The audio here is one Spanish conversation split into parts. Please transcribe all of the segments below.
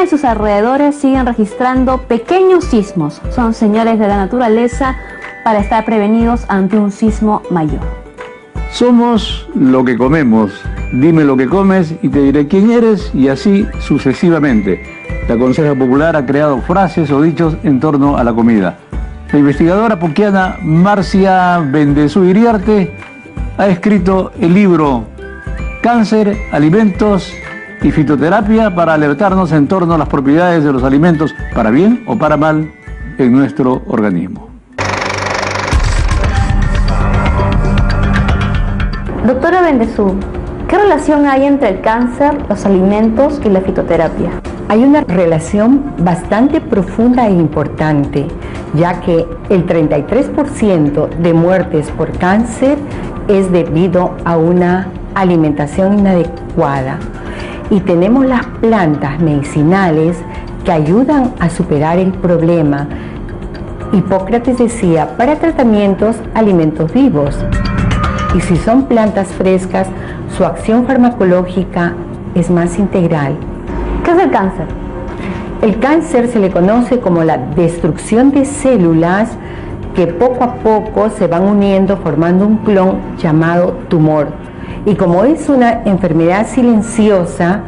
y sus alrededores siguen registrando pequeños sismos. Son señales de la naturaleza para estar prevenidos ante un sismo mayor. Somos lo que comemos. Dime lo que comes y te diré quién eres, y así sucesivamente. La Conseja Popular ha creado frases o dichos en torno a la comida. La investigadora puquiana Marcia Bendezú Iriarte ha escrito el libro Cáncer, Alimentos y Fitoterapia para alertarnos en torno a las propiedades de los alimentos, para bien o para mal, en nuestro organismo. Doctora Bendezú, ¿qué relación hay entre el cáncer, los alimentos y la fitoterapia? Hay una relación bastante profunda e importante, ya que el 33% de muertes por cáncer es debido a una alimentación inadecuada. Y tenemos las plantas medicinales que ayudan a superar el problema. Hipócrates decía, para tratamientos, alimentos vivos. Y si son plantas frescas, su acción farmacológica es más integral. ¿Qué es el cáncer? El cáncer se le conoce como la destrucción de células que poco a poco se van uniendo formando un clon llamado tumor. Y como es una enfermedad silenciosa,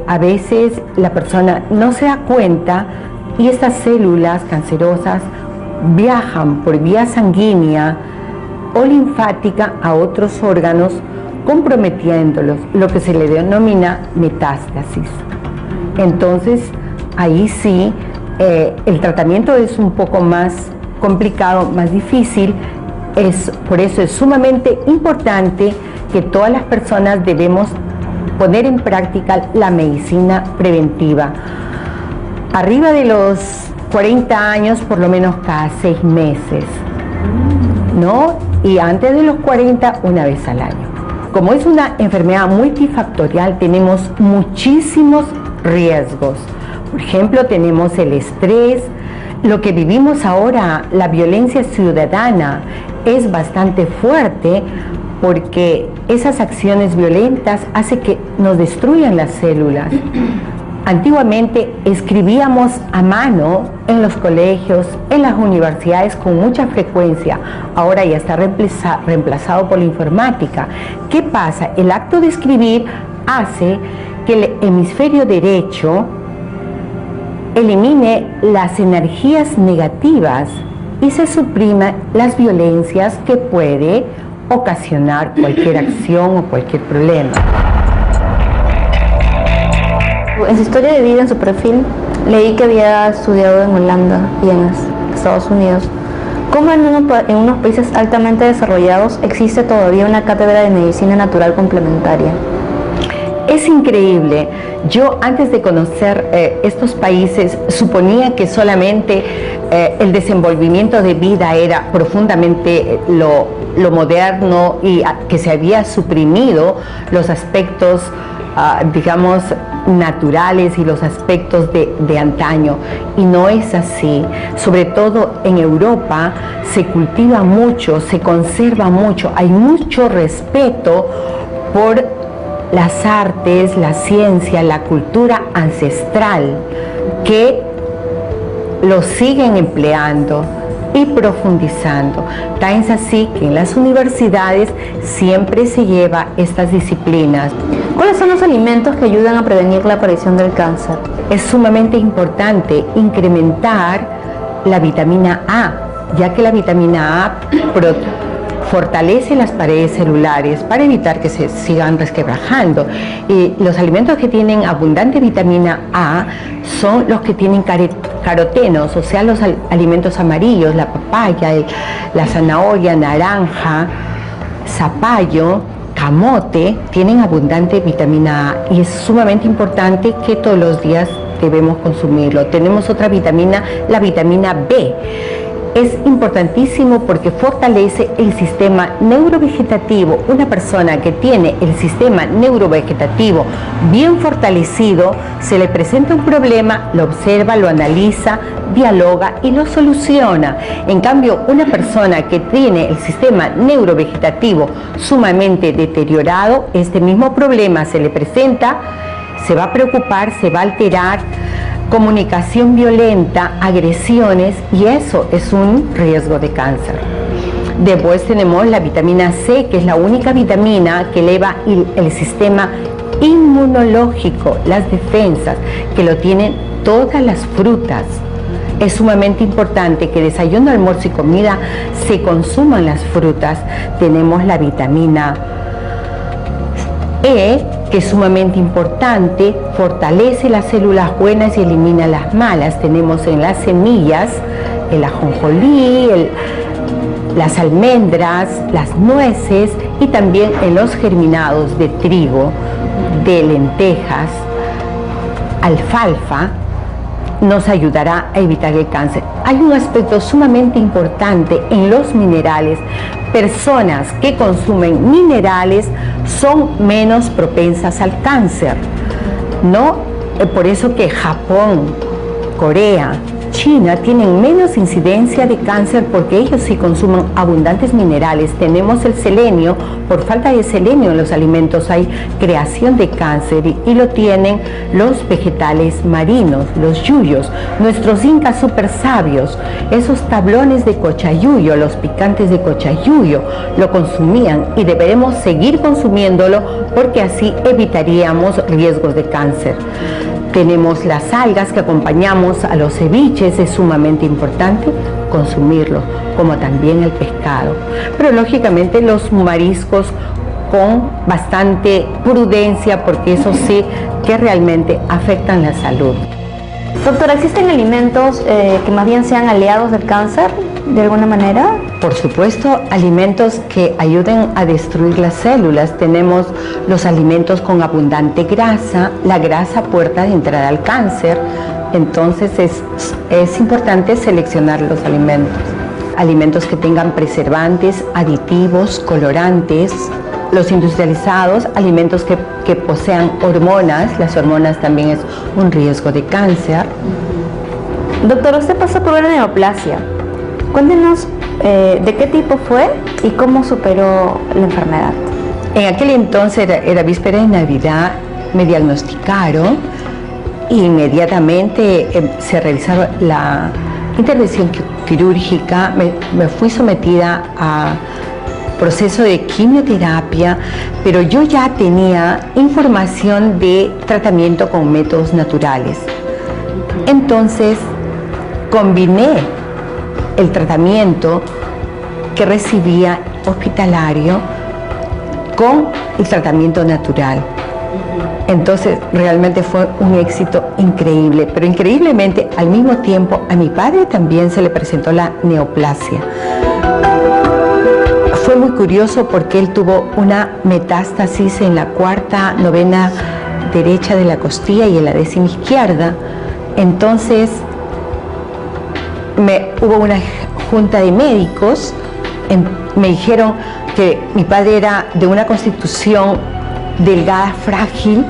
a veces la persona no se da cuenta y estas células cancerosas viajan por vía sanguínea o linfática a otros órganos, comprometiéndolos, lo que se le denomina metástasis. Entonces, ahí sí, el tratamiento es un poco más complicado, más difícil. Por eso es sumamente importante que todas las personas debemos poner en práctica la medicina preventiva. Arriba de los 40 años, por lo menos cada 6 meses, ¿no? Y antes de los 40, una vez al año. Como es una enfermedad multifactorial, tenemos muchísimos riesgos. Por ejemplo, tenemos el estrés, lo que vivimos ahora, la violencia ciudadana, es bastante fuerte porque esas acciones violentas hacen que nos destruyan las células. Antiguamente escribíamos a mano en los colegios, en las universidades con mucha frecuencia. Ahora ya está reemplazado por la informática. ¿Qué pasa? El acto de escribir hace que el hemisferio derecho elimine las energías negativas y se supriman las violencias que puede ocasionar cualquier acción o cualquier problema. En su historia de vida, en su perfil, leí que había estudiado en Holanda y en Estados Unidos. ¿Cómo en unos países altamente desarrollados existe todavía una cátedra de medicina natural complementaria? Es increíble. Yo antes de conocer estos países suponía que solamente el desenvolvimiento de vida era profundamente lo moderno y que se había suprimido los aspectos digamos naturales y los aspectos de antaño, y no es así. Sobre todo en Europa se cultiva mucho, se conserva mucho, hay mucho respeto por las artes, la ciencia, la cultura ancestral, que lo siguen empleando y profundizando. Tan es así que en las universidades siempre se lleva estas disciplinas. ¿Cuáles son los alimentos que ayudan a prevenir la aparición del cáncer? Es sumamente importante incrementar la vitamina A, ya que la vitamina A fortalece las paredes celulares para evitar que se sigan resquebrajando. Y los alimentos que tienen abundante vitamina A son los que tienen carotenos, o sea, los alimentos amarillos, la papaya, la zanahoria, naranja, zapallo, camote, tienen abundante vitamina A y es sumamente importante que todos los días debemos consumirlo. Tenemos otra vitamina, la vitamina B. Es importantísimo porque fortalece el sistema neurovegetativo. Una persona que tiene el sistema neurovegetativo bien fortalecido, se le presenta un problema, lo observa, lo analiza, dialoga y lo soluciona. En cambio, una persona que tiene el sistema neurovegetativo sumamente deteriorado, este mismo problema se le presenta, se va a preocupar, se va a alterar, comunicación violenta, agresiones, y eso es un riesgo de cáncer. Después tenemos la vitamina C, que es la única vitamina que eleva el sistema inmunológico, las defensas, que lo tienen todas las frutas. Es sumamente importante que desayuno, almuerzo y comida se consuman las frutas. Tenemos la vitamina E, que es sumamente importante, fortalece las células buenas y elimina las malas. Tenemos en las semillas el ajonjolí, las almendras, las nueces, y también en los germinados de trigo, de lentejas, alfalfa, nos ayudará a evitar el cáncer. Hay un aspecto sumamente importante en los minerales. Personas que consumen minerales son menos propensas al cáncer, ¿no? Por eso que Japón, Corea, China tienen menos incidencia de cáncer, porque ellos sí consumen abundantes minerales. Tenemos el selenio, por falta de selenio en los alimentos hay creación de cáncer, y lo tienen los vegetales marinos, los yuyos. Nuestros incas super sabios, esos tablones de cochayuyo, los picantes de cochayuyo, lo consumían, y deberemos seguir consumiéndolo porque así evitaríamos riesgos de cáncer. Tenemos las algas que acompañamos a los ceviches, es sumamente importante consumirlo, como también el pescado. Pero lógicamente los mariscos con bastante prudencia, porque eso sí que realmente afectan la salud. Doctora, ¿existen alimentos que más bien sean aliados del cáncer de alguna manera? Por supuesto, alimentos que ayuden a destruir las células. Tenemos los alimentos con abundante grasa, la grasa puerta de entrada al cáncer. Entonces es importante seleccionar los alimentos. Alimentos que tengan preservantes, aditivos, colorantes. Los industrializados, alimentos que posean hormonas. Las hormonas también es un riesgo de cáncer. Doctor, usted pasó por una neoplasia. Cuéntenos de qué tipo fue y cómo superó la enfermedad. En aquel entonces era víspera de Navidad, me diagnosticaron e inmediatamente se realizaron la intervención quirúrgica. Me fui sometida a proceso de quimioterapia, pero yo ya tenía información de tratamiento con métodos naturales. Entonces combiné el tratamiento que recibía hospitalario con el tratamiento natural. Entonces realmente fue un éxito increíble, pero increíblemente al mismo tiempo a mi padre también se le presentó la neoplasia. Fue muy curioso porque él tuvo una metástasis en la cuarta, novena derecha de la costilla y en la décima izquierda. Entonces hubo una junta de médicos, me dijeron que mi padre era de una constitución delgada, frágil,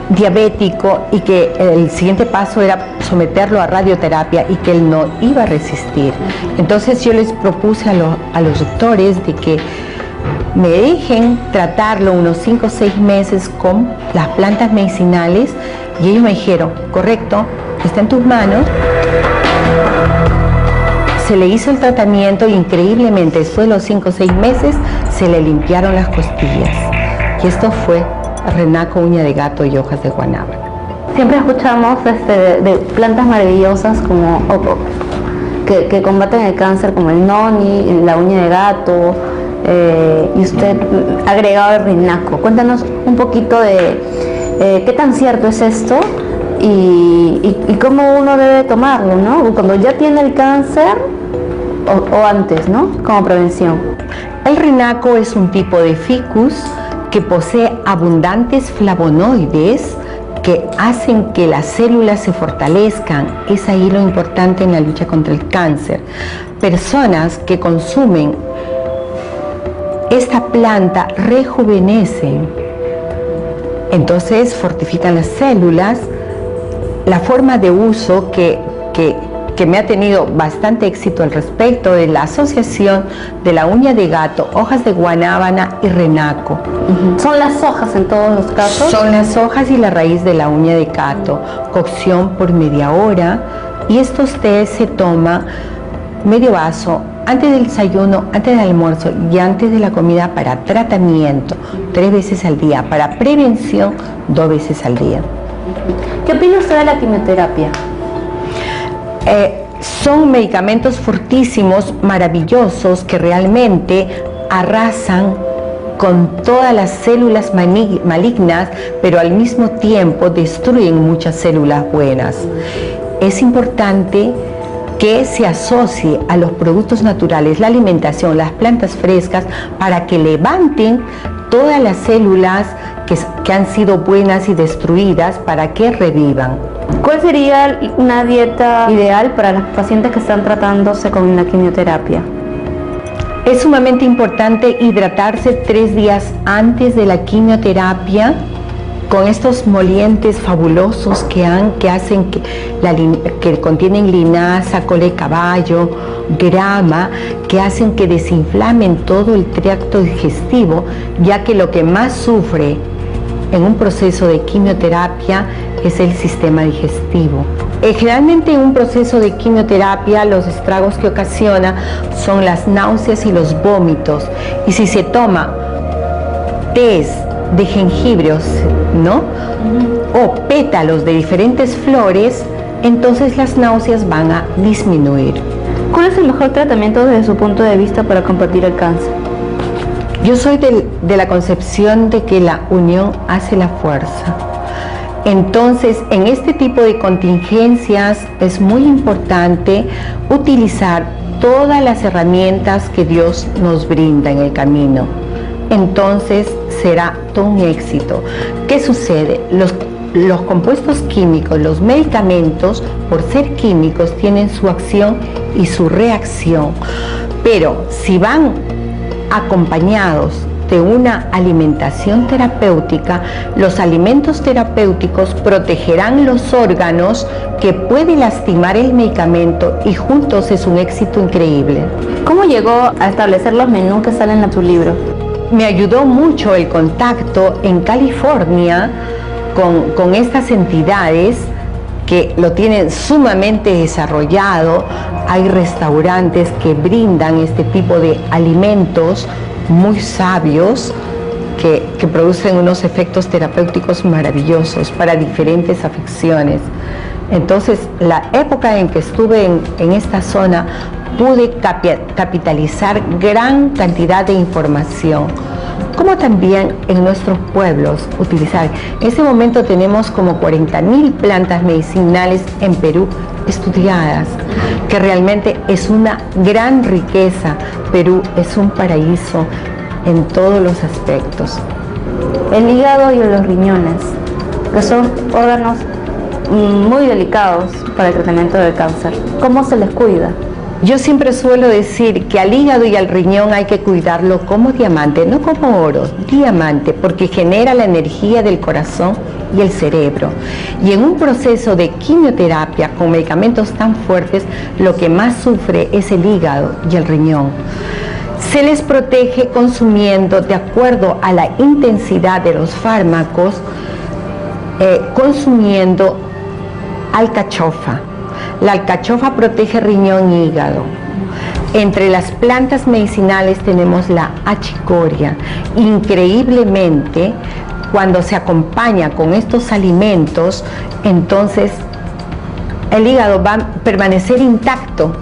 diabético, y que el siguiente paso era someterlo a radioterapia y que él no iba a resistir. Entonces yo les propuse a los doctores de que me dejen tratarlo unos 5 o 6 meses con las plantas medicinales, y ellos me dijeron, correcto, está en tus manos. Se le hizo el tratamiento y increíblemente después de los 5 o 6 meses se le limpiaron las costillas. Y esto fue renaco, uña de gato y hojas de guanábana. Siempre escuchamos de plantas maravillosas como que combaten el cáncer, como el noni, la uña de gato, y usted ha agregado el renaco. Cuéntanos un poquito de qué tan cierto es esto y cómo uno debe tomarlo, ¿no? Cuando ya tiene el cáncer o antes, ¿no? Como prevención. El renaco es un tipo de ficus que posee abundantes flavonoides que hacen que las células se fortalezcan. Es ahí lo importante en la lucha contra el cáncer. Personas que consumen esta planta rejuvenecen, entonces fortifican las células. La forma de uso que que me ha tenido bastante éxito al respecto, es la asociación de la uña de gato, hojas de guanábana y renaco. ¿Son las hojas en todos los casos? Son las hojas y la raíz de la uña de gato, cocción por media hora, y estos tés se toma medio vaso antes del desayuno, antes del almuerzo y antes de la comida para tratamiento 3 veces al día, para prevención 2 veces al día. ¿Qué opina usted de la quimioterapia? Son medicamentos fortísimos, maravillosos, que realmente arrasan con todas las células malignas, pero al mismo tiempo destruyen muchas células buenas. Es importante que se asocie a los productos naturales, la alimentación, las plantas frescas, para que levanten todas las células que han sido buenas y destruidas, para que revivan. ¿Cuál sería una dieta ideal para los pacientes que están tratándose con la quimioterapia? Es sumamente importante hidratarse 3 días antes de la quimioterapia con estos molientes fabulosos que hacen que contienen linaza, cola de caballo, grama, que hacen que desinflamen todo el tracto digestivo, ya que lo que más sufre en un proceso de quimioterapia es el sistema digestivo. Generalmente en un proceso de quimioterapia los estragos que ocasiona son las náuseas y los vómitos, y si se toma tés de jengibre, ¿no? O pétalos de diferentes flores, entonces las náuseas van a disminuir. ¿Cuál es el mejor tratamiento desde su punto de vista para combatir el cáncer? Yo soy de la concepción de que la unión hace la fuerza. Entonces, en este tipo de contingencias es muy importante utilizar todas las herramientas que Dios nos brinda en el camino. Entonces será todo un éxito. ¿Qué sucede? Los compuestos químicos, los medicamentos, por ser químicos, tienen su acción y su reacción. Pero si van acompañados de una alimentación terapéutica, los alimentos terapéuticos protegerán los órganos que puede lastimar el medicamento, y juntos es un éxito increíble. ¿Cómo llegó a establecer los menús que salen en tu libro? Me ayudó mucho el contacto en California con estas entidades que lo tienen sumamente desarrollado. Hay restaurantes que brindan este tipo de alimentos muy sabios que producen unos efectos terapéuticos maravillosos para diferentes afecciones. Entonces, la época en que estuve en esta zona, pude capitalizar gran cantidad de información, como también en nuestros pueblos utilizar. En este momento tenemos como 40.000 plantas medicinales en Perú estudiadas, que realmente es una gran riqueza. Perú es un paraíso en todos los aspectos. El hígado y los riñones, que son órganos muy delicados para el tratamiento del cáncer, ¿cómo se les cuida? Yo siempre suelo decir que al hígado y al riñón hay que cuidarlo como diamante, no como oro, diamante, porque genera la energía del corazón y el cerebro. Y en un proceso de quimioterapia con medicamentos tan fuertes, lo que más sufre es el hígado y el riñón. Se les protege consumiendo, de acuerdo a la intensidad de los fármacos, consumiendo alcachofa. La alcachofa protege riñón y hígado. Entre las plantas medicinales tenemos la achicoria. Increíblemente, cuando se acompaña con estos alimentos, entonces el hígado va a permanecer intacto,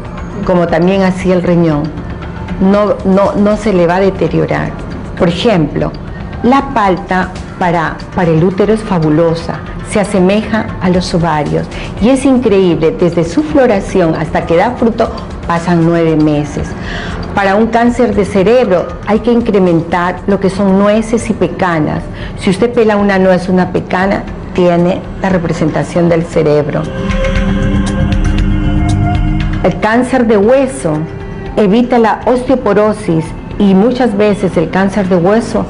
como también así el riñón. No se le va a deteriorar. Por ejemplo, la palta para el útero es fabulosa, se asemeja a los ovarios y es increíble, desde su floración hasta que da fruto pasan 9 meses. Para un cáncer de cerebro hay que incrementar lo que son nueces y pecanas. Si usted pela una nuez, una pecana, tiene la representación del cerebro. El cáncer de hueso evita la osteoporosis y muchas veces el cáncer de hueso,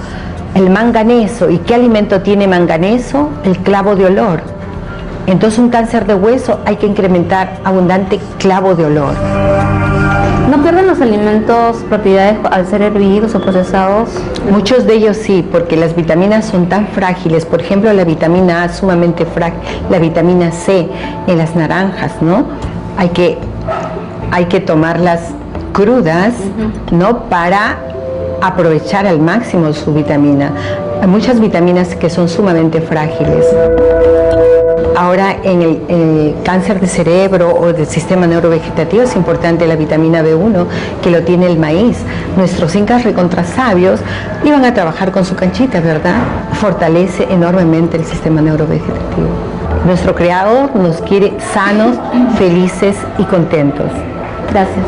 el manganeso. ¿Y qué alimento tiene manganeso? El clavo de olor. Entonces un cáncer de hueso hay que incrementar abundante clavo de olor. ¿No pierden los alimentos propiedades al ser hervidos o procesados? Muchos de ellos sí, porque las vitaminas son tan frágiles. Por ejemplo, la vitamina A es sumamente frágil, la vitamina C en las naranjas, ¿no? Hay que tomarlas crudas, ¿no? Para aprovechar al máximo su vitamina. Hay muchas vitaminas que son sumamente frágiles. Ahora en el cáncer de cerebro o del sistema neurovegetativo es importante la vitamina B1, que lo tiene el maíz. Nuestros incas recontrasabios iban a trabajar con su canchita, ¿verdad? Fortalece enormemente el sistema neurovegetativo. Nuestro Creador nos quiere sanos, felices y contentos. Gracias.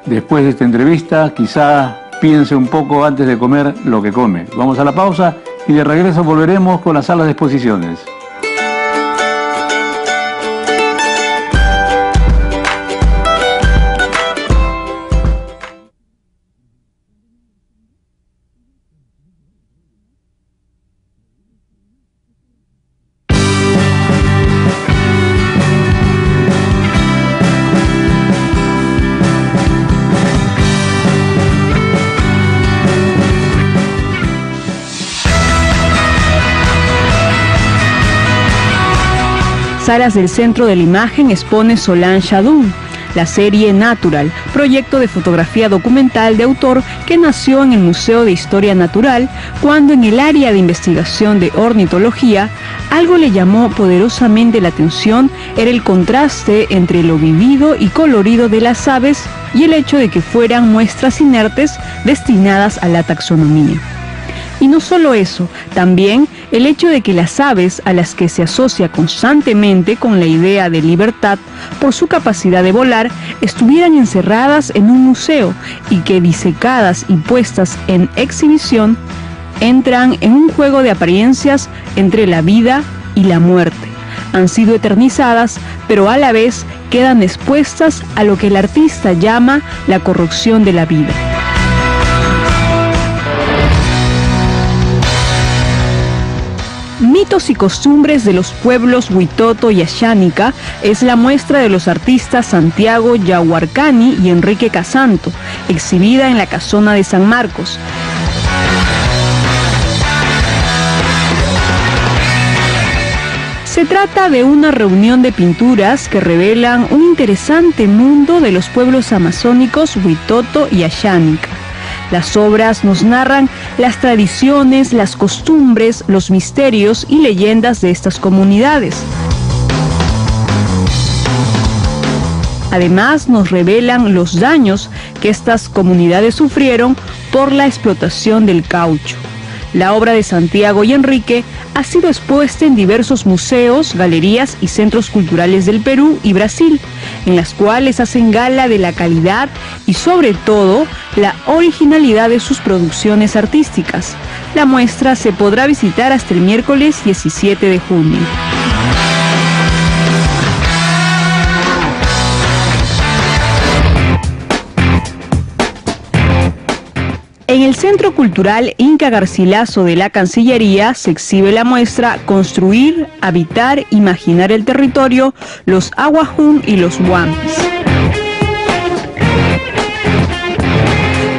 Después de esta entrevista, quizá piense un poco antes de comer lo que come. Vamos a la pausa y de regreso volveremos con la sala de exposiciones. Salas del Centro de la Imagen expone Solange Adun, la serie Natural, proyecto de fotografía documental de autor que nació en el Museo de Historia Natural, cuando en el área de investigación de ornitología, algo le llamó poderosamente la atención era el contraste entre lo vivido y colorido de las aves y el hecho de que fueran muestras inertes destinadas a la taxonomía. Y no solo eso, también el hecho de que las aves, a las que se asocia constantemente con la idea de libertad por su capacidad de volar, estuvieran encerradas en un museo y que disecadas y puestas en exhibición, entran en un juego de apariencias entre la vida y la muerte. Han sido eternizadas, pero a la vez quedan expuestas a lo que el artista llama la corrupción de la vida. Mitos y costumbres de los pueblos Huitoto y Axánica es la muestra de los artistas Santiago Yahuarcani y Enrique Casanto, exhibida en la Casona de San Marcos. Se trata de una reunión de pinturas que revelan un interesante mundo de los pueblos amazónicos Huitoto y Axánica. Las obras nos narran las tradiciones, las costumbres, los misterios y leyendas de estas comunidades. Además, nos revelan los daños que estas comunidades sufrieron por la explotación del caucho. La obra de Santiago y Enrique ha sido expuesta en diversos museos, galerías y centros culturales del Perú y Brasil, en las cuales hacen gala de la calidad y sobre todo la originalidad de sus producciones artísticas. La muestra se podrá visitar hasta el miércoles 17 de junio. En el Centro Cultural Inca Garcilaso de la Cancillería se exhibe la muestra Construir, Habitar, Imaginar el Territorio, los Aguajún y los Huampis.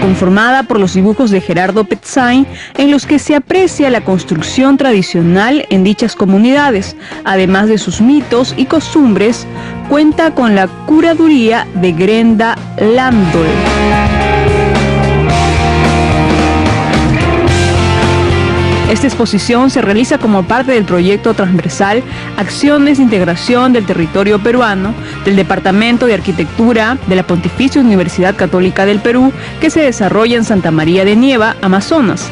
Conformada por los dibujos de Gerardo Petzain, en los que se aprecia la construcción tradicional en dichas comunidades, además de sus mitos y costumbres, cuenta con la curaduría de Grenda Landol. Esta exposición se realiza como parte del proyecto transversal Acciones de Integración del Territorio Peruano del Departamento de Arquitectura de la Pontificia Universidad Católica del Perú, que se desarrolla en Santa María de Nieva, Amazonas.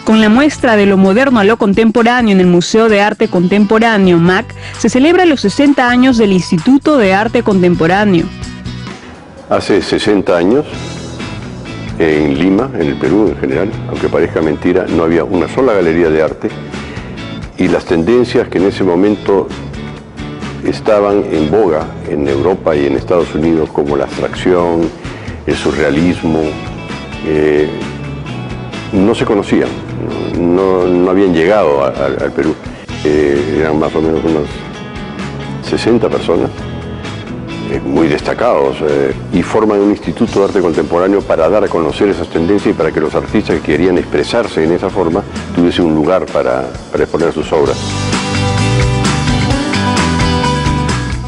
Con la muestra de lo moderno a lo contemporáneo en el Museo de Arte Contemporáneo, MAC, se celebran los 60 años del Instituto de Arte Contemporáneo. Hace 60 años, en Lima, en el Perú en general, aunque parezca mentira, no había una sola galería de arte y las tendencias que en ese momento estaban en boga en Europa y en Estados Unidos, como la abstracción, el surrealismo, no se conocían, no habían llegado al Perú. Eran más o menos unas 60 personas, muy destacados, y forman un instituto de arte contemporáneo para dar a conocer esas tendencias y para que los artistas que querían expresarse en esa forma tuviesen un lugar para exponer sus obras.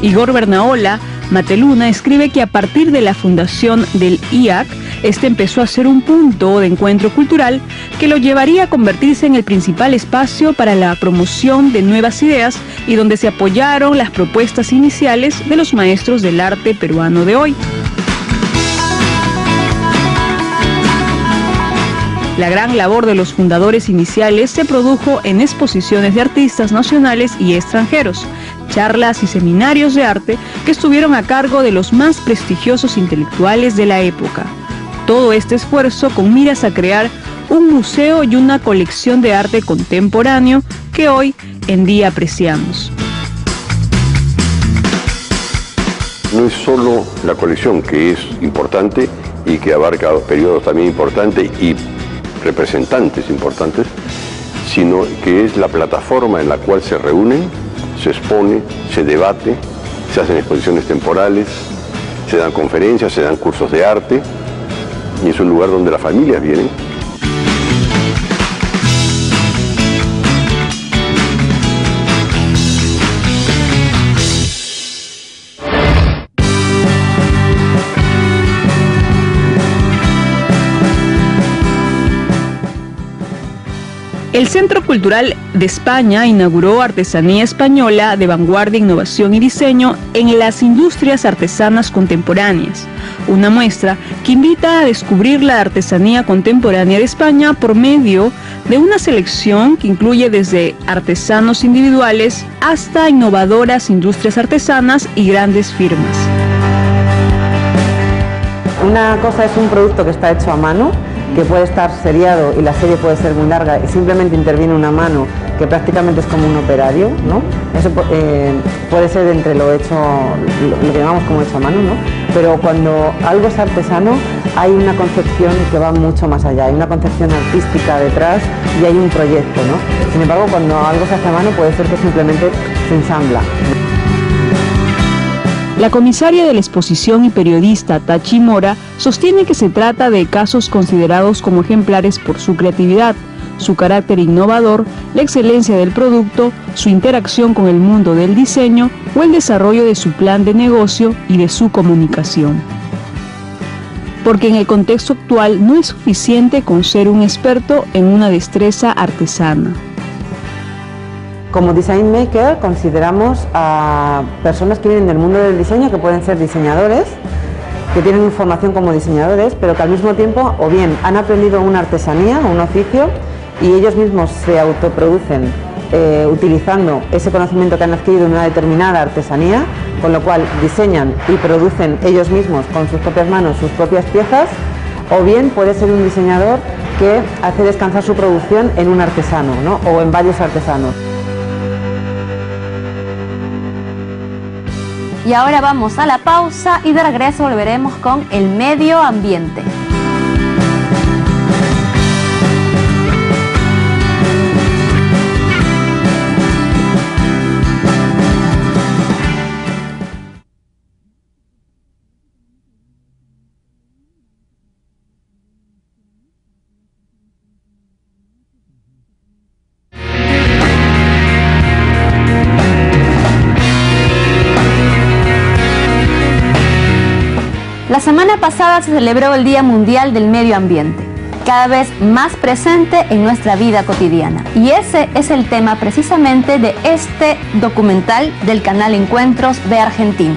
Igor Bernaola Mateluna escribe que a partir de la fundación del IAC, este empezó a ser un punto de encuentro cultural que lo llevaría a convertirse en el principal espacio para la promoción de nuevas ideas y donde se apoyaron las propuestas iniciales de los maestros del arte peruano de hoy. La gran labor de los fundadores iniciales se produjo en exposiciones de artistas nacionales y extranjeros, charlas y seminarios de arte que estuvieron a cargo de los más prestigiosos intelectuales de la época. Todo este esfuerzo con miras a crear un museo y una colección de arte contemporáneo que hoy en día apreciamos. No es solo la colección, que es importante y que abarca periodos también importantes y representantes importantes, sino que es la plataforma en la cual se reúnen, se expone, se debate, se hacen exposiciones temporales, se dan conferencias, se dan cursos de arte, y es un lugar donde las familias vienen. El Centro Cultural de España inauguró Artesanía Española de Vanguardia, Innovación y Diseño en las Industrias Artesanas Contemporáneas, una muestra que invita a descubrir la artesanía contemporánea de España por medio de una selección que incluye desde artesanos individuales hasta innovadoras industrias artesanas y grandes firmas. Una cosa es un producto que está hecho a mano, que puede estar seriado y la serie puede ser muy larga y simplemente interviene una mano que prácticamente es como un operario, ¿no? Eso puede ser entre lo hecho, lo que llamamos como hecho a mano, ¿no? Pero cuando algo es artesano hay una concepción que va mucho más allá, hay una concepción artística detrás y hay un proyecto, ¿no? Sin embargo, cuando algo se hace a mano puede ser que simplemente se ensambla. La comisaria de la exposición y periodista Tachi Mora sostiene que se trata de casos considerados como ejemplares por su creatividad, su carácter innovador, la excelencia del producto, su interacción con el mundo del diseño o el desarrollo de su plan de negocio y de su comunicación. Porque en el contexto actual no es suficiente con ser un experto en una destreza artesana. Como design maker consideramos a personas que vienen del mundo del diseño, que pueden ser diseñadores, que tienen formación como diseñadores, pero que al mismo tiempo o bien han aprendido una artesanía, un oficio, y ellos mismos se autoproducen utilizando ese conocimiento que han adquirido en una determinada artesanía, con lo cual diseñan y producen ellos mismos con sus propias manos sus propias piezas, o bien puede ser un diseñador que hace descansar su producción en un artesano, ¿no? O en varios artesanos. Y ahora vamos a la pausa y de regreso volveremos con el medio ambiente. La semana pasada se celebró el Día Mundial del Medio Ambiente, cada vez más presente en nuestra vida cotidiana. Y ese es el tema precisamente de este documental del canal Encuentros de Argentina.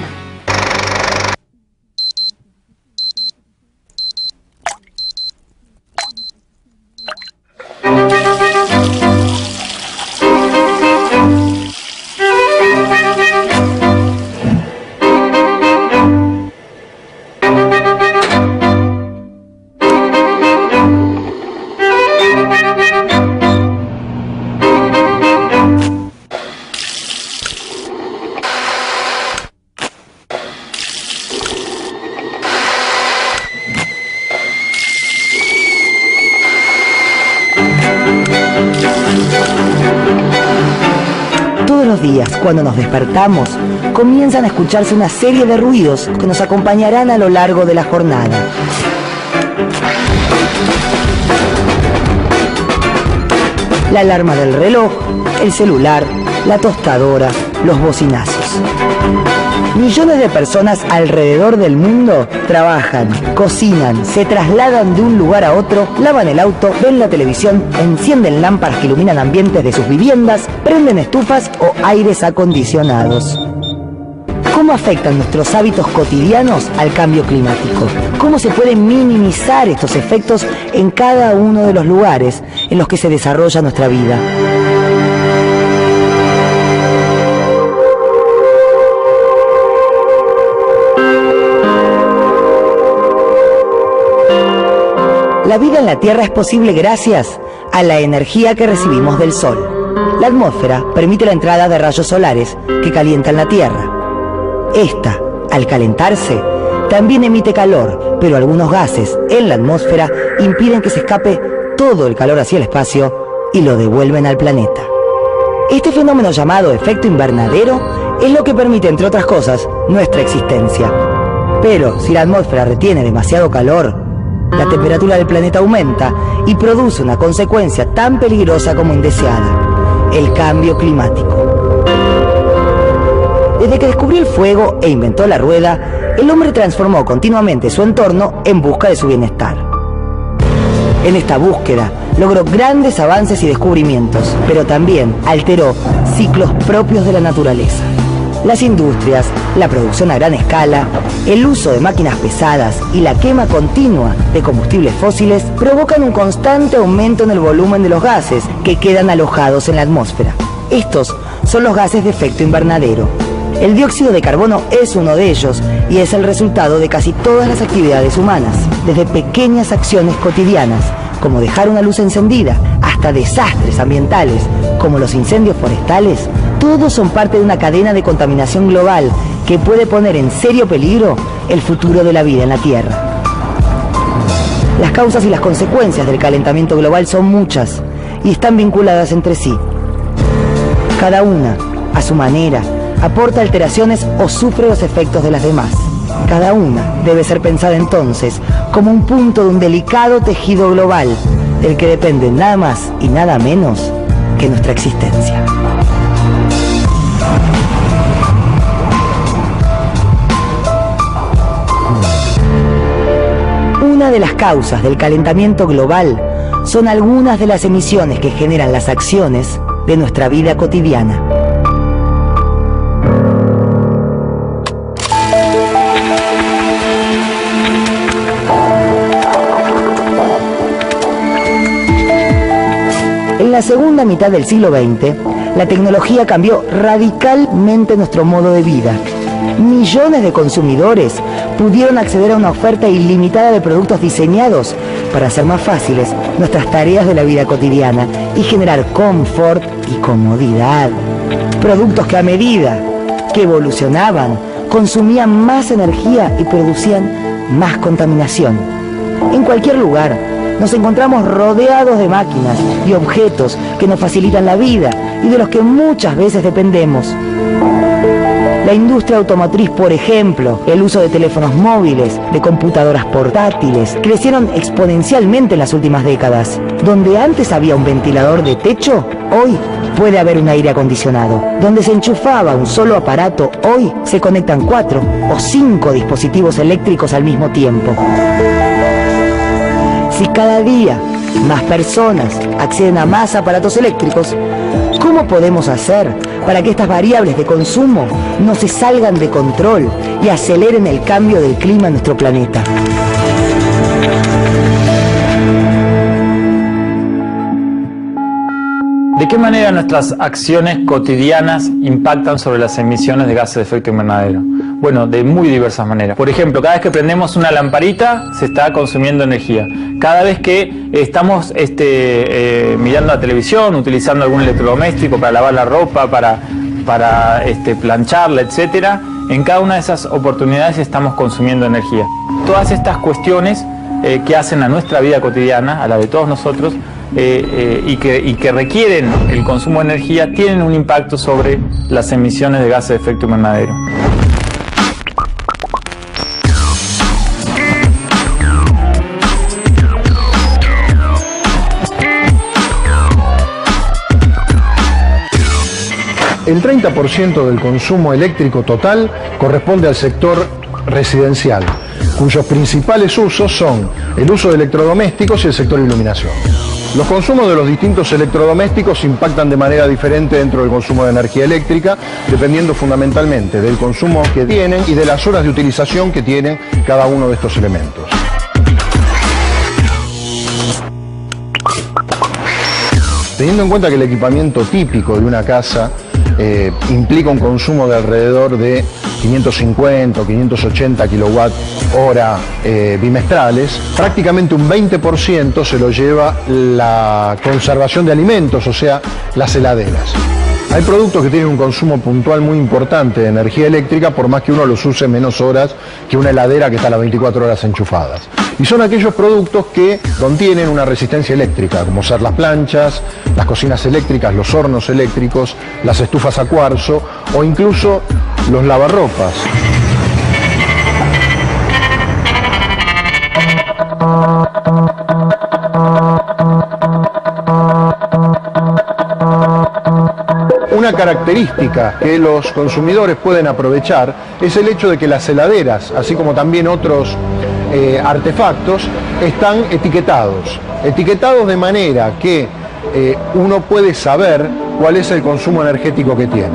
los días, cuando nos despertamos, comienzan a escucharse una serie de ruidos que nos acompañarán a lo largo de la jornada. La alarma del reloj, el celular, la tostadora, los bocinazos. Millones de personas alrededor del mundo trabajan, cocinan, se trasladan de un lugar a otro, lavan el auto, ven la televisión, encienden lámparas que iluminan ambientes de sus viviendas, prenden estufas o aires acondicionados. ¿Cómo afectan nuestros hábitos cotidianos al cambio climático? ¿Cómo se pueden minimizar estos efectos en cada uno de los lugares en los que se desarrolla nuestra vida? La vida en la Tierra es posible gracias a la energía que recibimos del Sol. La atmósfera permite la entrada de rayos solares que calientan la Tierra. Esta, al calentarse, también emite calor, pero algunos gases en la atmósfera impiden que se escape todo el calor hacia el espacio y lo devuelven al planeta. Este fenómeno llamado efecto invernadero es lo que permite, entre otras cosas, nuestra existencia. Pero si la atmósfera retiene demasiado calor, la temperatura del planeta aumenta y produce una consecuencia tan peligrosa como indeseada: el cambio climático. Desde que descubrió el fuego e inventó la rueda, el hombre transformó continuamente su entorno en busca de su bienestar. En esta búsqueda logró grandes avances y descubrimientos, pero también alteró ciclos propios de la naturaleza. Las industrias, la producción a gran escala, el uso de máquinas pesadas y la quema continua de combustibles fósiles provocan un constante aumento en el volumen de los gases que quedan alojados en la atmósfera. Estos son los gases de efecto invernadero. El dióxido de carbono es uno de ellos y es el resultado de casi todas las actividades humanas, desde pequeñas acciones cotidianas, como dejar una luz encendida, hasta desastres ambientales, como los incendios forestales. Todos son parte de una cadena de contaminación global que puede poner en serio peligro el futuro de la vida en la Tierra. Las causas y las consecuencias del calentamiento global son muchas y están vinculadas entre sí. Cada una, a su manera, aporta alteraciones o sufre los efectos de las demás. Cada una debe ser pensada entonces como un punto de un delicado tejido global del que depende nada más y nada menos que nuestra existencia. Una de las causas del calentamiento global son algunas de las emisiones que generan las acciones de nuestra vida cotidiana. En la segunda mitad del siglo XX, la tecnología cambió radicalmente nuestro modo de vida. Millones de consumidores pudieron acceder a una oferta ilimitada de productos diseñados para hacer más fáciles nuestras tareas de la vida cotidiana y generar confort y comodidad. Productos que a medida que evolucionaban, consumían más energía y producían más contaminación. En cualquier lugar, nos encontramos rodeados de máquinas y objetos que nos facilitan la vida y de los que muchas veces dependemos. La industria automotriz, por ejemplo, el uso de teléfonos móviles, de computadoras portátiles, crecieron exponencialmente en las últimas décadas. Donde antes había un ventilador de techo, hoy puede haber un aire acondicionado. Donde se enchufaba un solo aparato, hoy se conectan 4 o 5 dispositivos eléctricos al mismo tiempo. Si cada día más personas acceden a más aparatos eléctricos, ¿cómo podemos hacer para que estas variables de consumo no se salgan de control y aceleren el cambio del clima en nuestro planeta? ¿De qué manera nuestras acciones cotidianas impactan sobre las emisiones de gases de efecto invernadero? Bueno, de muy diversas maneras. Por ejemplo, cada vez que prendemos una lamparita se está consumiendo energía. Cada vez que estamos mirando la televisión, utilizando algún electrodoméstico para lavar la ropa, para plancharla, etcétera, en cada una de esas oportunidades estamos consumiendo energía. Todas estas cuestiones que hacen a nuestra vida cotidiana, a la de todos nosotros, y que requieren el consumo de energía tienen un impacto sobre las emisiones de gases de efecto invernadero. El 30% del consumo eléctrico total corresponde al sector residencial, cuyos principales usos son el uso de electrodomésticos y el sector iluminación. Los consumos de los distintos electrodomésticos impactan de manera diferente dentro del consumo de energía eléctrica, dependiendo fundamentalmente del consumo que tienen y de las horas de utilización que tienen cada uno de estos elementos. Teniendo en cuenta que el equipamiento típico de una casa implica un consumo de alrededor de 550 o 580 kWh bimestrales, prácticamente un 20% se lo lleva la conservación de alimentos, o sea, las heladeras. Hay productos que tienen un consumo puntual muy importante de energía eléctrica, por más que uno los use menos horas que una heladera que está a las 24 horas enchufadas. Y son aquellos productos que contienen una resistencia eléctrica, como ser las planchas, las cocinas eléctricas, los hornos eléctricos, las estufas a cuarzo o incluso los lavarropas. Una característica que los consumidores pueden aprovechar es el hecho de que las heladeras, así como también otros artefactos, están etiquetados de manera que uno puede saber cuál es el consumo energético que tiene.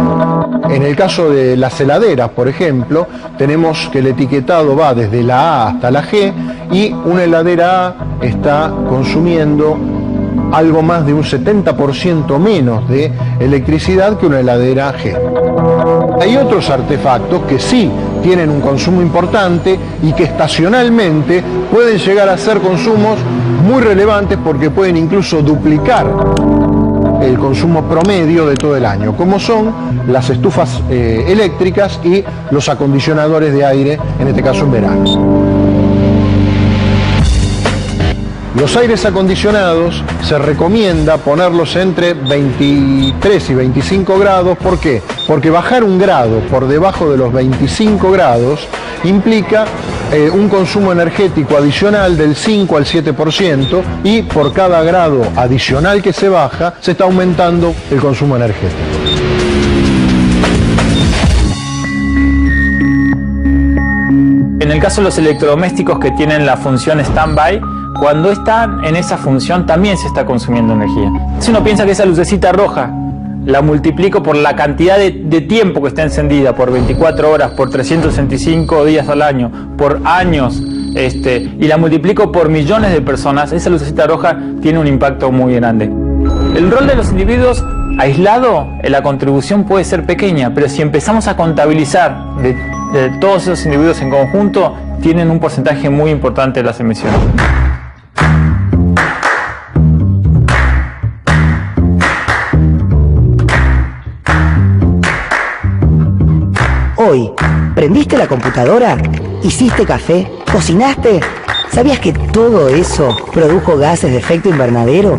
En el caso de las heladeras, por ejemplo, tenemos que el etiquetado va desde la A hasta la G y una heladera A está consumiendo algo más de un 70% menos de electricidad que una heladera G. Hay otros artefactos que sí tienen un consumo importante y que estacionalmente pueden llegar a ser consumos muy relevantes porque pueden incluso duplicar el consumo promedio de todo el año, como son las estufas eléctricas y los acondicionadores de aire, en este caso en verano. Los aires acondicionados se recomienda ponerlos entre 23 y 25 grados. ¿Por qué? Porque bajar un grado por debajo de los 25 grados implica un consumo energético adicional del 5 al 7% y por cada grado adicional que se baja se está aumentando el consumo energético. En el caso de los electrodomésticos que tienen la función stand-by, cuando están en esa función también se está consumiendo energía. Si uno piensa que esa lucecita roja la multiplico por la cantidad de tiempo que está encendida, por 24 horas, por 365 días al año, por años, y la multiplico por millones de personas, esa lucecita roja tiene un impacto muy grande. El rol de los individuos aislado, la contribución puede ser pequeña, pero si empezamos a contabilizar de todos esos individuos en conjunto, tienen un porcentaje muy importante de las emisiones. Hoy, ¿prendiste la computadora? ¿Hiciste café? ¿Cocinaste? ¿Sabías que todo eso produjo gases de efecto invernadero?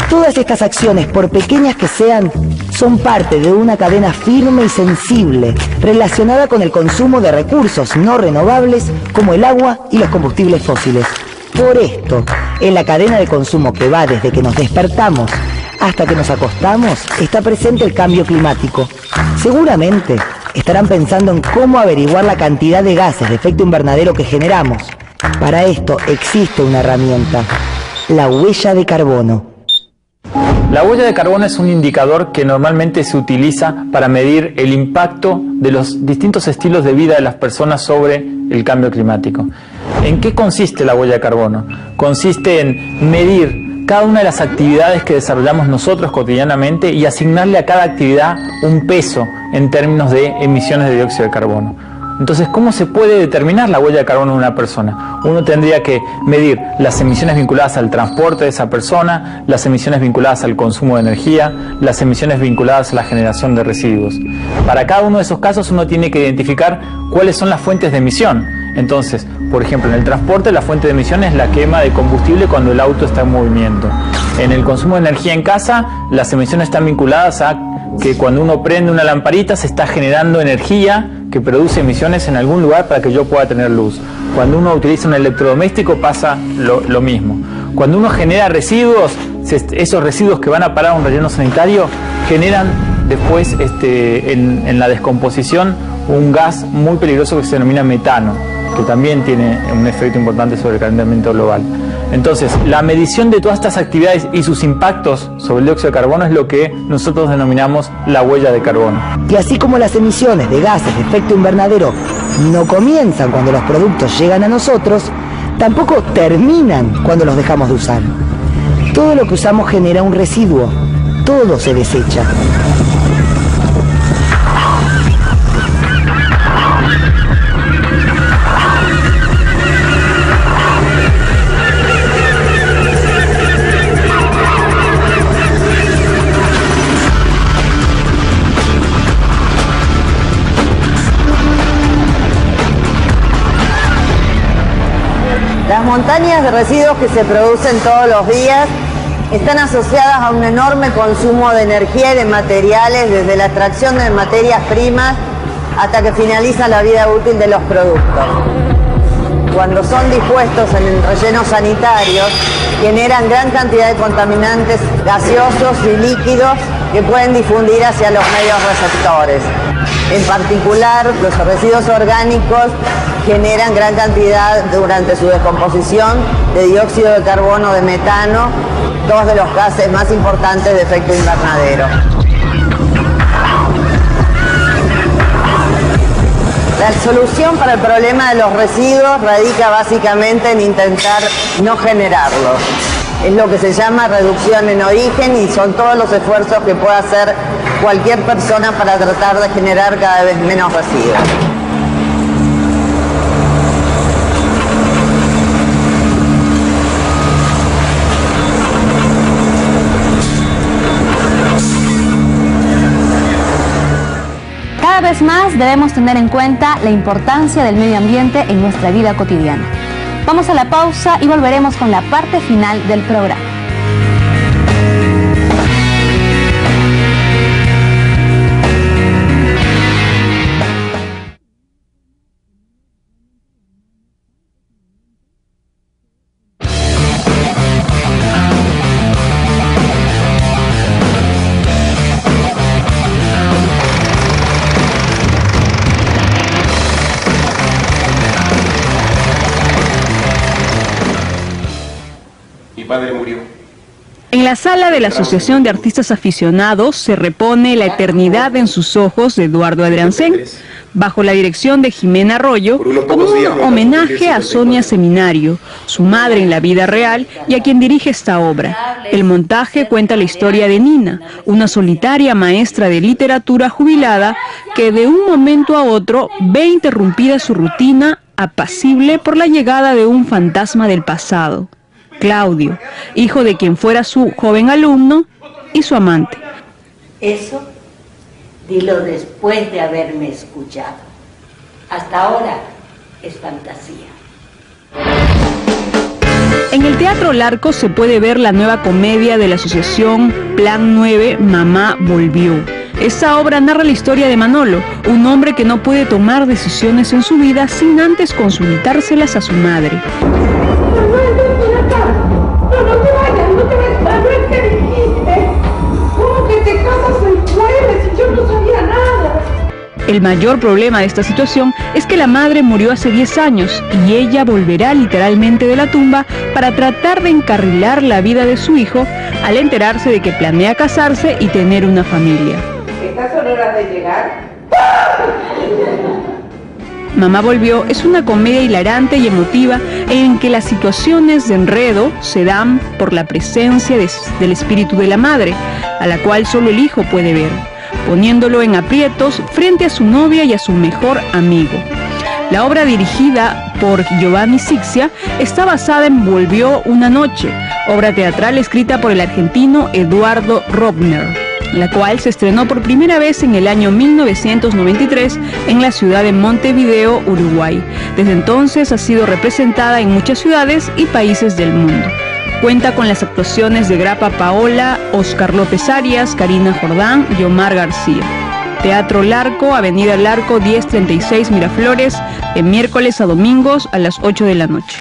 Todas estas acciones, por pequeñas que sean, son parte de una cadena firme y sensible relacionada con el consumo de recursos no renovables como el agua y los combustibles fósiles. Por esto, en la cadena de consumo que va desde que nos despertamos hasta que nos acostamos, está presente el cambio climático. Seguramente estarán pensando en cómo averiguar la cantidad de gases de efecto invernadero que generamos. Para esto existe una herramienta, la huella de carbono. La huella de carbono es un indicador que normalmente se utiliza para medir el impacto de los distintos estilos de vida de las personas sobre el cambio climático. ¿En qué consiste la huella de carbono? Consiste en medir cada una de las actividades que desarrollamos nosotros cotidianamente y asignarle a cada actividad un peso en términos de emisiones de dióxido de carbono. Entonces, ¿cómo se puede determinar la huella de carbono de una persona? Uno tendría que medir las emisiones vinculadas al transporte de esa persona, las emisiones vinculadas al consumo de energía, las emisiones vinculadas a la generación de residuos. Para cada uno de esos casos uno tiene que identificar cuáles son las fuentes de emisión. Entonces, por ejemplo, en el transporte la fuente de emisión es la quema de combustible cuando el auto está en movimiento. En el consumo de energía en casa, las emisiones están vinculadas a que cuando uno prende una lamparita se está generando energía que produce emisiones en algún lugar para que yo pueda tener luz. Cuando uno utiliza un electrodoméstico pasa lo mismo. Cuando uno genera residuos, esos residuos que van a parar a un relleno sanitario generan después en la descomposición un gas muy peligroso que se denomina metano, que también tiene un efecto importante sobre el calentamiento global. Entonces, la medición de todas estas actividades y sus impactos sobre el dióxido de carbono es lo que nosotros denominamos la huella de carbono. Y así como las emisiones de gases de efecto invernadero no comienzan cuando los productos llegan a nosotros, tampoco terminan cuando los dejamos de usar. Todo lo que usamos genera un residuo, todo se desecha. Las montañas de residuos que se producen todos los días están asociadas a un enorme consumo de energía y de materiales, desde la extracción de materias primas hasta que finaliza la vida útil de los productos. Cuando son dispuestos en rellenos sanitarios, generan gran cantidad de contaminantes gaseosos y líquidos que pueden difundir hacia los medios receptores. En particular, los residuos orgánicos generan gran cantidad durante su descomposición de dióxido de carbono, de metano, dos de los gases más importantes de efecto invernadero. La solución para el problema de los residuos radica básicamente en intentar no generarlos. Es lo que se llama reducción en origen y son todos los esfuerzos que puede hacer cualquier persona para tratar de generar cada vez menos residuos. Cada vez más debemos tener en cuenta la importancia del medio ambiente en nuestra vida cotidiana. Vamos a la pausa y volveremos con la parte final del programa. Padre murió. En la sala de la Asociación de Artistas Aficionados se repone La eternidad en sus ojos de Eduardo Adriancén, bajo la dirección de Jimena Arroyo, como un homenaje a Sonia Seminario, su madre en la vida real y a quien dirige esta obra. El montaje cuenta la historia de Nina, una solitaria maestra de literatura jubilada que de un momento a otro ve interrumpida su rutina apacible por la llegada de un fantasma del pasado. Claudio, hijo de quien fuera su joven alumno y su amante. Eso, dilo después de haberme escuchado. Hasta ahora es fantasía. En el Teatro Larco se puede ver la nueva comedia de la asociación Plan 9, Mamá Volvió. Esta obra narra la historia de Manolo, un hombre que no puede tomar decisiones en su vida sin antes consultárselas a su madre. El mayor problema de esta situación es que la madre murió hace 10 años y ella volverá literalmente de la tumba para tratar de encarrilar la vida de su hijo al enterarse de que planea casarse y tener una familia. ¿Estás en hora de llegar? Mamá Volvió es una comedia hilarante y emotiva en que las situaciones de enredo se dan por la presencia del espíritu de la madre, a la cual solo el hijo puede ver, poniéndolo en aprietos frente a su novia y a su mejor amigo. La obra, dirigida por Giovanni Sixia, está basada en Volvió una noche, obra teatral escrita por el argentino Eduardo Robner. la cual se estrenó por primera vez en el año 1993 en la ciudad de Montevideo, Uruguay. Desde entonces ha sido representada en muchas ciudades y países del mundo. Cuenta con las actuaciones de Grappa Paola, Oscar López Arias, Karina Jordán y Omar García. Teatro Larco, Avenida Larco 1036 Miraflores, de miércoles a domingos a las 8 de la noche.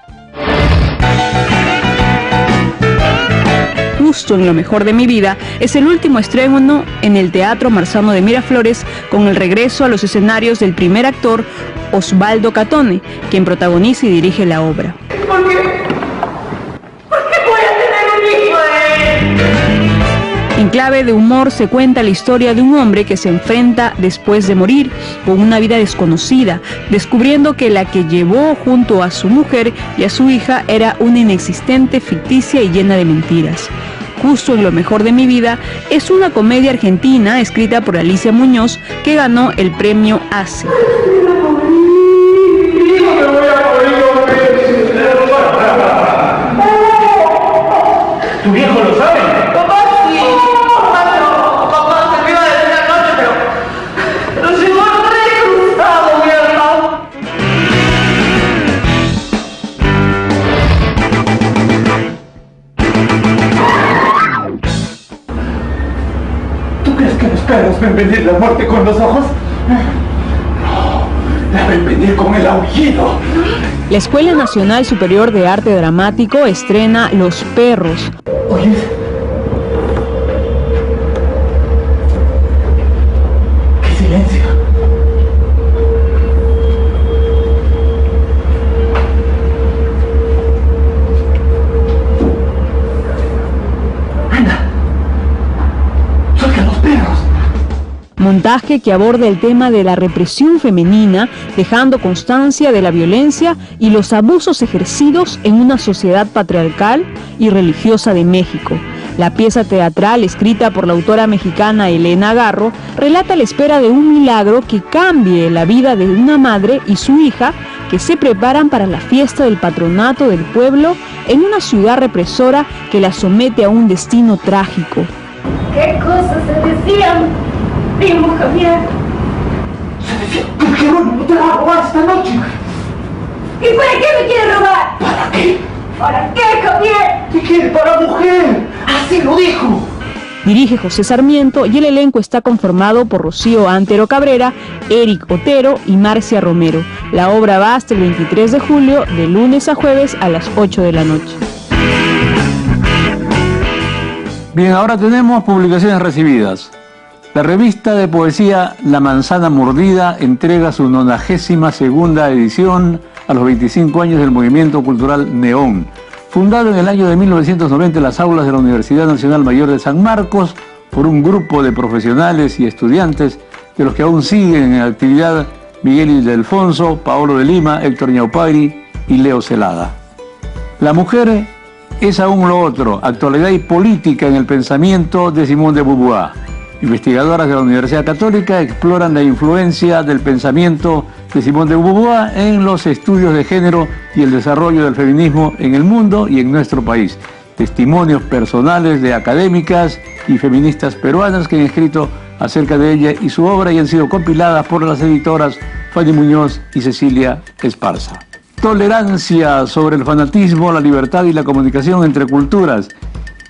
Justo en lo mejor de mi vida es el último estreno en el Teatro Marzano de Miraflores, con el regreso a los escenarios del primer actor Osvaldo Catone, quien protagoniza y dirige la obra. ¿Por qué? ¿Por qué voy a tener un hijo de él? En clave de humor se cuenta la historia de un hombre que se enfrenta después de morir con una vida desconocida, descubriendo que la que llevó junto a su mujer y a su hija era una inexistente, ficticia y llena de mentiras. Justo en lo mejor de mi vida es una comedia argentina escrita por Alicia Muñoz, que ganó el premio ACE. ¿Tu viejo lo sabe? Papá, sí. Papá se me iba a decir anoche, pero llegó re cruzado, mi hermano. ¿Tú crees que los perros ven venir la muerte con los ojos? No, la ven venir con el aullido. La Escuela Nacional Superior de Arte Dramático estrena Los Perros. ¿Oyes? ¡Qué silencio! ¡Anda! ¡Suelta a los perros! Montaje que aborda el tema de la represión femenina, dejando constancia de la violencia y los abusos ejercidos en una sociedad patriarcal y religiosa de México. La pieza teatral, escrita por la autora mexicana Elena Garro, relata la espera de un milagro que cambie la vida de una madre y su hija que se preparan para la fiesta del patronato del pueblo en una ciudad represora que la somete a un destino trágico. ¿Qué cosas se decían, primo Javier? Se decía que Jerónimo te va a robar esta noche. ¿Y para qué me quiere robar? ¿Para qué? ¿Para qué, Javier? ¿Qué quiere? Para mujer. Así lo dijo. Dirige José Sarmiento y el elenco está conformado por Rocío Antero Cabrera, Eric Otero y Marcia Romero. La obra va hasta el 23 de julio, de lunes a jueves a las 8 de la noche. Bien, ahora tenemos publicaciones recibidas. La revista de poesía La Manzana Mordida entrega su 92ª edición a los 25 años del movimiento cultural Neón. Fundado en el año de 1990 en las aulas de la Universidad Nacional Mayor de San Marcos por un grupo de profesionales y estudiantes, de los que aún siguen en actividad Miguel Ildefonso, Paolo de Lima, Héctor Ñaupagui y Leo Celada. La mujer es aún lo otro, actualidad y política en el pensamiento de Simone de Beauvoir. Investigadoras de la Universidad Católica exploran la influencia del pensamiento de Simone de Beauvoir en los estudios de género y el desarrollo del feminismo en el mundo y en nuestro país. Testimonios personales de académicas y feministas peruanas que han escrito acerca de ella y su obra y han sido compiladas por las editoras Fanny Muñoz y Cecilia Esparza. Tolerancia sobre el fanatismo, la libertad y la comunicación entre culturas.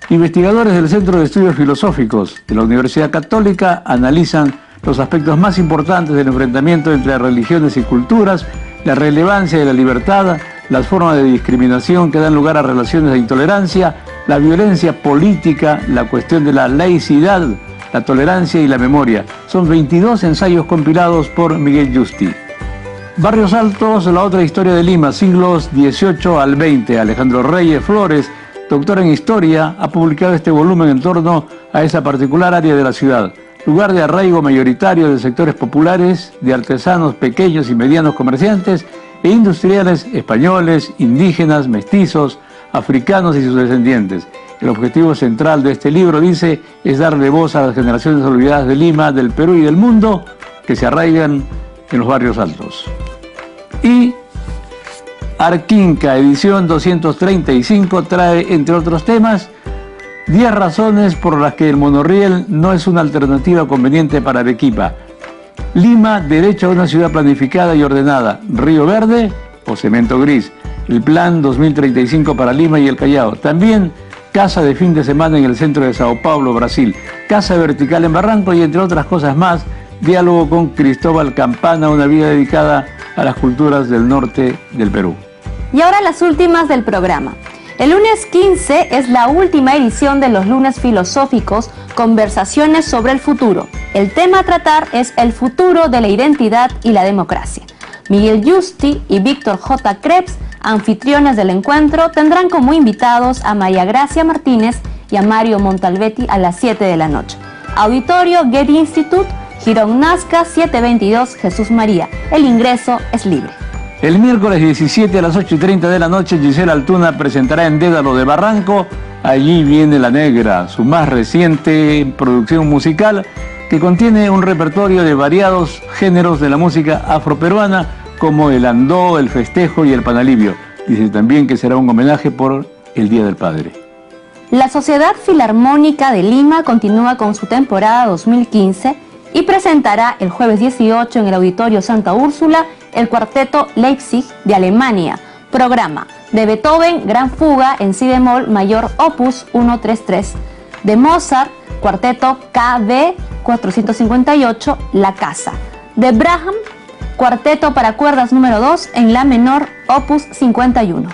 Investigadores del Centro de Estudios Filosóficos de la Universidad Católica analizan los aspectos más importantes del enfrentamiento entre religiones y culturas, la relevancia de la libertad, las formas de discriminación que dan lugar a relaciones de intolerancia, la violencia política, la cuestión de la laicidad, la tolerancia y la memoria. Son 22 ensayos compilados por Miguel Justi. Barrios Altos, la otra historia de Lima, siglos XVIII al XX. Alejandro Reyes Flores, doctor en Historia, ha publicado este volumen en torno a esa particular área de la ciudad, lugar de arraigo mayoritario de sectores populares, de artesanos pequeños y medianos comerciantes e industriales españoles, indígenas, mestizos, africanos y sus descendientes. El objetivo central de este libro, dice, es darle voz a las generaciones olvidadas de Lima, del Perú y del mundo que se arraigan en los barrios altos. Y Arquinca, edición 235, trae, entre otros temas, 10 razones por las que el monorriel no es una alternativa conveniente para Arequipa. Lima, derecho a una ciudad planificada y ordenada. Río Verde o cemento gris. El plan 2035 para Lima y el Callao. También casa de fin de semana en el centro de Sao Paulo, Brasil. Casa vertical en Barranco y entre otras cosas más. Diálogo con Cristóbal Campana, una vida dedicada a las culturas del norte del Perú. Y ahora las últimas del programa. El lunes 15 es la última edición de los lunes filosóficos, conversaciones sobre el futuro. El tema a tratar es el futuro de la identidad y la democracia. Miguel Yusti y Víctor J. Krebs, anfitriones del encuentro, tendrán como invitados a María Gracia Martínez y a Mario Montalbetti a las 7 de la noche. Auditorio Getty Institute, Girón Nazca 722 Jesús María. El ingreso es libre. El miércoles 17 a las 8:30 de la noche, Gisela Altuna presentará en Dédalo de Barranco Allí viene la Negra, su más reciente producción musical que contiene un repertorio de variados géneros de la música afroperuana como el andó, el festejo y el panalivio. Dice también que será un homenaje por el Día del Padre. La Sociedad Filarmónica de Lima continúa con su temporada 2015 y presentará el jueves 18 en el Auditorio Santa Úrsula el cuarteto Leipzig de Alemania, programa de Beethoven, Gran Fuga en si bemol mayor opus 133, de Mozart, cuarteto KV 458, La Casa, de Brahms, cuarteto para cuerdas número 2 en la menor opus 51.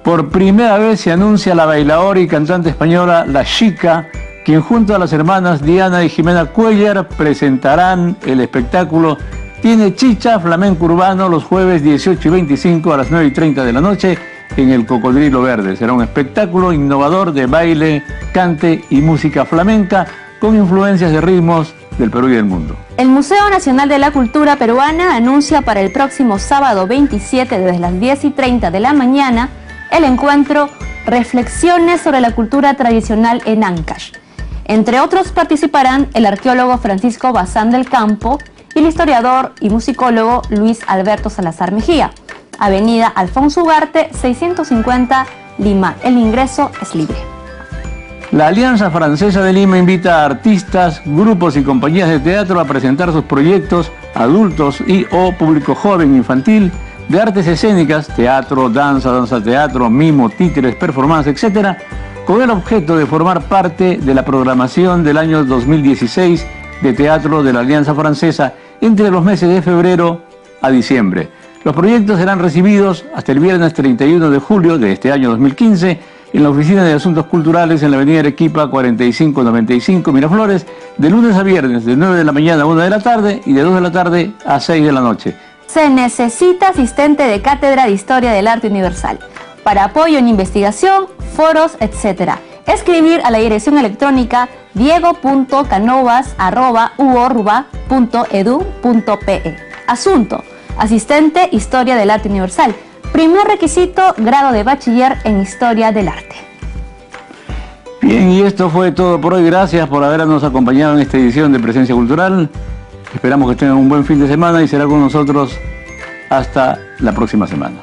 Por primera vez se anuncia la bailadora y cantante española La Chica, quien junto a las hermanas Diana y Jimena Cuellar presentarán el espectáculo Tiene Chicha Flamenco Urbano los jueves 18 y 25 a las 9:30 de la noche en el Cocodrilo Verde. Será un espectáculo innovador de baile, cante y música flamenca con influencias de ritmos del Perú y del mundo. El Museo Nacional de la Cultura Peruana anuncia para el próximo sábado 27 desde las 10:30 de la mañana el encuentro Reflexiones sobre la cultura tradicional en Ancash. Entre otros participarán el arqueólogo Francisco Bazán del Campo y el historiador y musicólogo Luis Alberto Salazar Mejía. Avenida Alfonso Ugarte, 650, Lima. El ingreso es libre. La Alianza Francesa de Lima invita a artistas, grupos y compañías de teatro a presentar sus proyectos adultos y o público joven, infantil, de artes escénicas, teatro, danza, danza-teatro, mimo, títeres, performance, etc., con el objeto de formar parte de la programación del año 2016 de teatro de la Alianza Francesa entre los meses de febrero a diciembre. Los proyectos serán recibidos hasta el viernes 31 de julio de este año 2015 en la Oficina de Asuntos Culturales en la Avenida Arequipa 4595 Miraflores, de lunes a viernes de 9 de la mañana a 1 de la tarde y de 2 de la tarde a 6 de la noche. Se necesita asistente de Cátedra de Historia del Arte Universal para apoyo en investigación, foros, etc. Escribir a la dirección electrónica diego.canovas@uorba.edu.pe. Asunto: asistente Historia del Arte Universal. Primer requisito: grado de bachiller en Historia del Arte. Bien, y esto fue todo por hoy. Gracias por habernos acompañado en esta edición de Presencia Cultural. Esperamos que tengan un buen fin de semana y será con nosotros hasta la próxima semana.